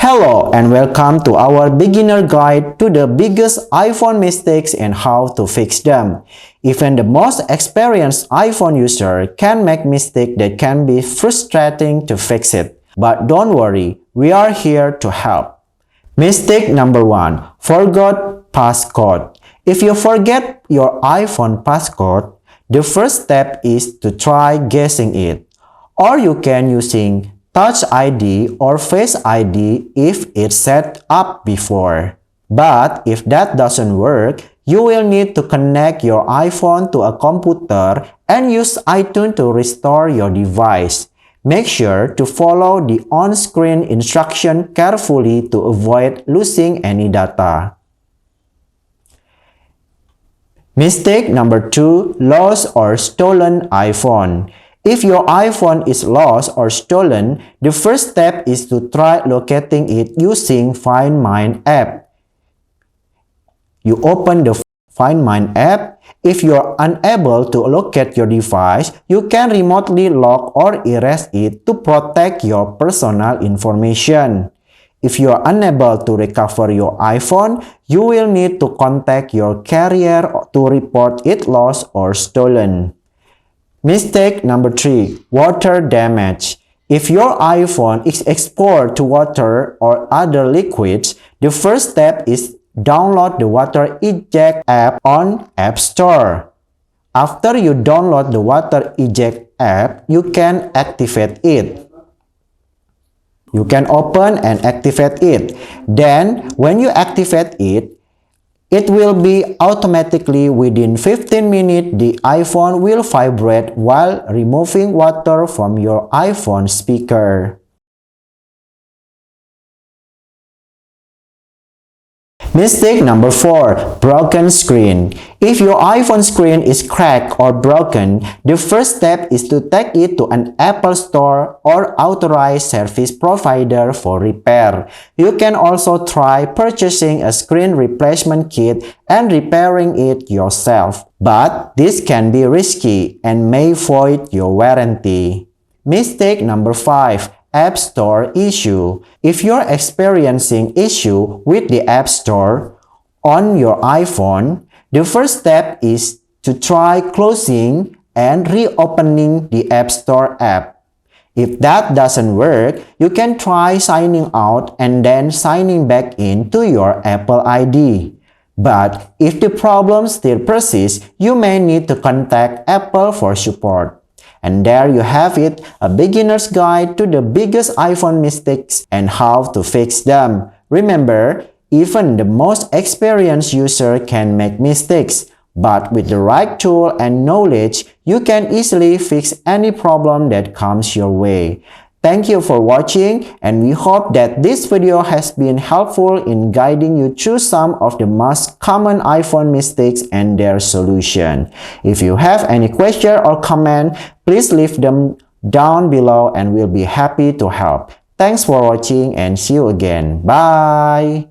Hello and welcome to our beginner guide to the biggest iPhone mistakes and how to fix them. Even the most experienced iPhone user can make mistakes that can be frustrating to fix it. But don't worry, we are here to help. Mistake number 1. Forgot passcode. If you forget your iPhone passcode, the first step is to try guessing it. Or you can using Touch ID or Face ID if it's set up before. But if that doesn't work, you will need to connect your iPhone to a computer and use iTunes to restore your device. Make sure to follow the on-screen instruction carefully to avoid losing any data. Mistake number 2. Lost or stolen iPhone. If your iPhone is lost or stolen, the first step is to try locating it using Find My app. You open the Find My app. If you're unable to locate your device, you can remotely lock or erase it to protect your personal information. If you are unable to recover your iPhone, you will need to contact your carrier to report it lost or stolen. Mistake number 3. Water damage. If your iPhone is exposed to water or other liquids, the first step is download the Water Eject app on App Store. After you download the Water Eject app, you can activate it. You can open and activate it. Then, when you activate it, it will be automatically within 15 minutes the iPhone will vibrate while removing water from your iPhone speaker. Mistake number 4. Broken screen. If your iPhone screen is cracked or broken, the first step is to take it to an Apple Store or authorized service provider for repair. You can also try purchasing a screen replacement kit and repairing it yourself. But this can be risky and may void your warranty. Mistake number 5. App Store issue. If you're experiencing issue with the App Store on your iPhone, the first step is to try closing and reopening the App Store app. If that doesn't work, you can try signing out and then signing back in to your Apple ID. But if the problem still persists, you may need to contact Apple for support. And there you have it, a beginner's guide to the biggest iPhone mistakes and how to fix them. Remember, even the most experienced user can make mistakes, but with the right tool and knowledge, you can easily fix any problem that comes your way. Thank you for watching, and we hope that this video has been helpful in guiding you through some of the most common iPhone mistakes and their solution. If you have any question or comment, please leave them down below and we'll be happy to help. Thanks for watching and see you again. Bye!